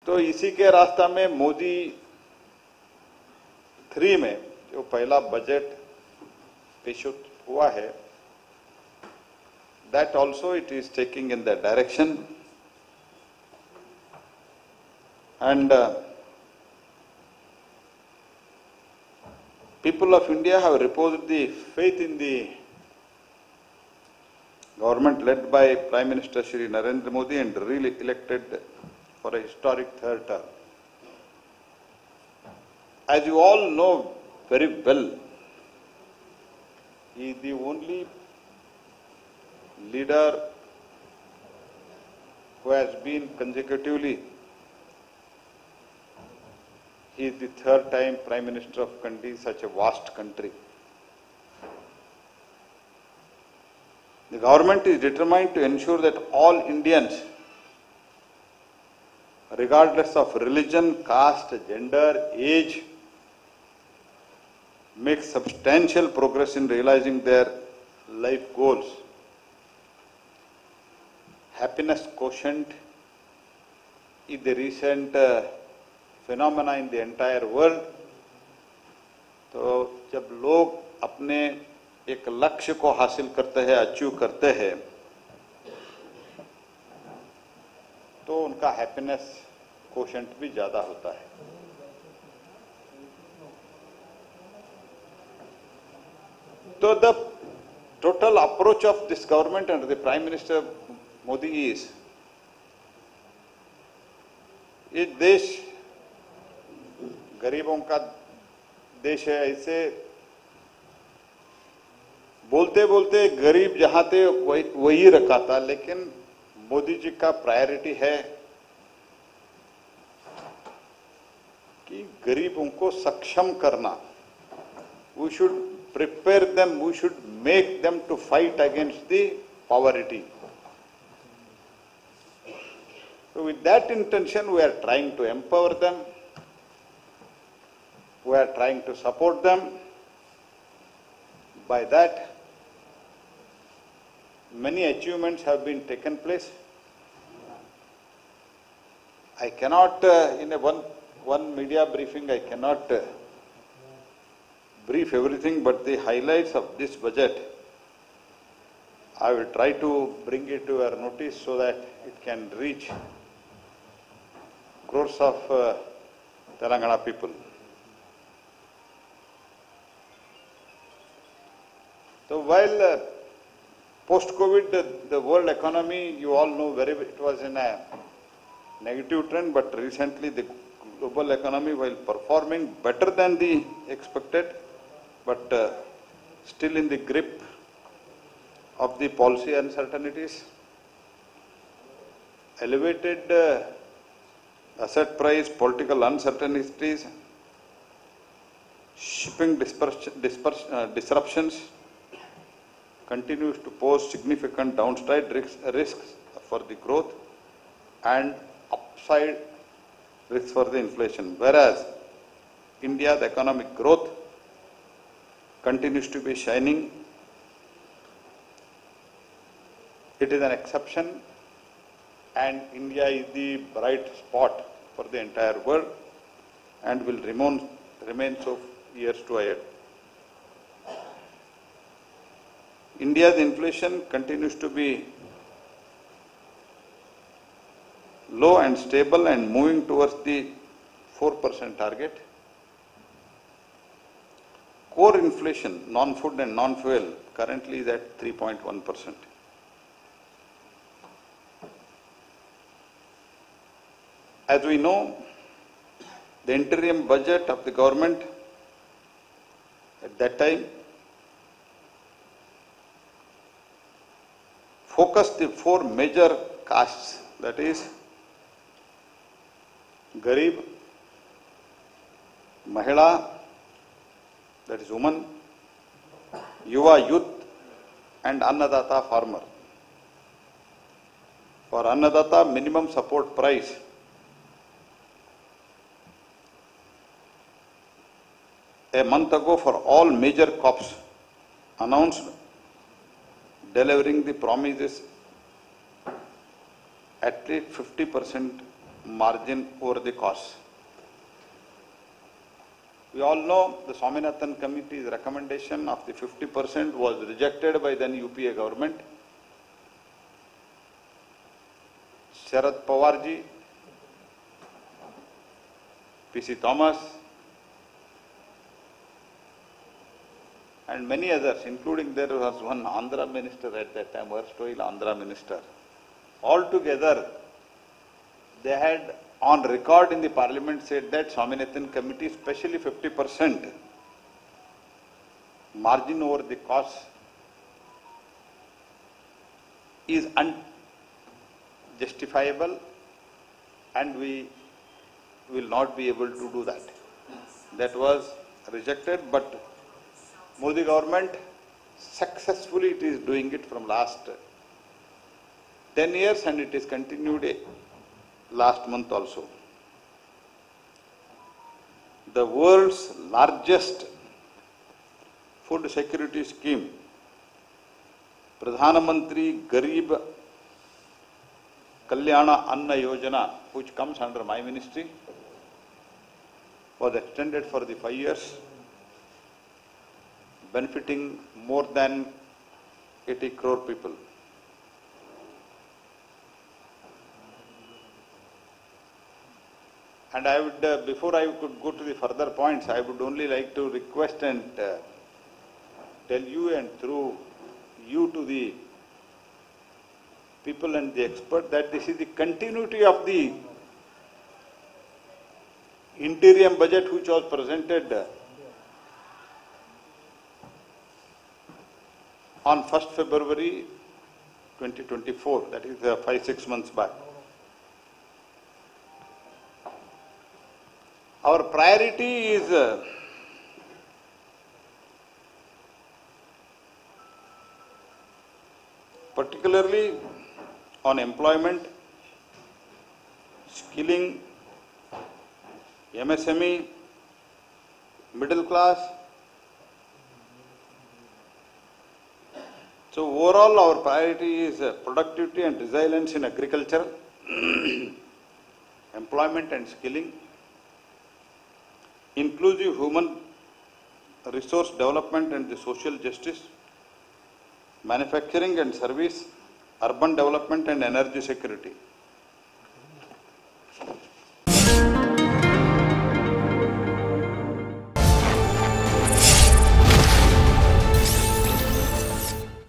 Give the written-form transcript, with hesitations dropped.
तो इसी के रास्ता में मोदी 3 में जो पहला बजट पेश हुआ है, that also it is taking in that direction, and people of India have reposed the faith in the government led by Prime Minister Shri Narendra Modi and really elected for a historic third term. As you all know very well, he is the only leader who has been consecutively, he is the third time Prime Minister of such a vast country. The government is determined to ensure that all Indians, regardless of religion, caste, gender, age, make substantial progress in realizing their life goals. Happiness quotient is the recent phenomena in the entire world. तो जब लोग अपने एक लक्ष्य को हासिल करते हैं, अचीव करते हैं, तो उनका हैप्पीनेस कोशेंट भी ज्यादा होता है. So the total approach of this government and the Prime Minister Modi is, ये देश गरीबों का देश है. ऐसे बोलते बोलते गरीब जहां थे वही रखा था, लेकिन मोदी जी का प्रायोरिटी है कि गरीबों को सक्षम करना. We should prepare them, we should make them to fight against the poverty. So with that intention, we are trying to empower them, we are trying to support them. By that, many achievements have been taken place. I cannot, in a one media briefing, I cannot brief everything, but the highlights of this budget, I will try to bring it to your notice so that it can reach crores of Telangana people. So while post-COVID, the world economy, you all know very well, it was in a negative trend, but recently the global economy, while performing better than the expected, but still in the grip of the policy uncertainties, elevated asset price, political uncertainties, shipping disruptions continues to pose significant downside risks for the growth and upside risks for the inflation. Whereas India's economic growth continues to be shining. It is an exception, and India is the bright spot for the entire world and will remain so years to ahead. India's inflation continues to be low and stable and moving towards the 4% target. Core inflation, non-food and non-fuel, currently is at 3.1%. As we know, the interim budget of the government at that time focused the 4 major castes, that is Garib, Mahila, that is woman, Yuva youth, and Annadata farmer. For Annadata, minimum support price a month ago for all major crops announced, delivering the promises at least 50% margin over the cost. We all know the Swaminathan Committee's recommendation of the 50% was rejected by then UPA government. Sharad Pawarji, P.C. Thomas, and many others, including there was one Andhra minister at that time, erstwhile Andhra minister. All together, they had on record in the parliament said that Swaminathan Committee, especially 50% margin over the cost, is unjustifiable and we will not be able to do that. That was rejected, but Modi government successfully it is doing it from last 10 years and it is continued last month also. The world's largest food security scheme, Pradhan Mantri Garib Kalyana Anna Yojana, which comes under my ministry, was extended for the 5 years, benefiting more than 80 crore people. And I would, before I could go to the further points, I would only like to request and tell you and through you to the people and the expert that this is the continuity of the interim budget which was presented on 1st February 2024, that is 5-6 months back. Our priority is particularly on employment, skilling, MSME, middle class. So overall our priority is productivity and resilience in agriculture, employment and skilling, inclusive human resource development and the social justice, manufacturing and service, urban development and energy security.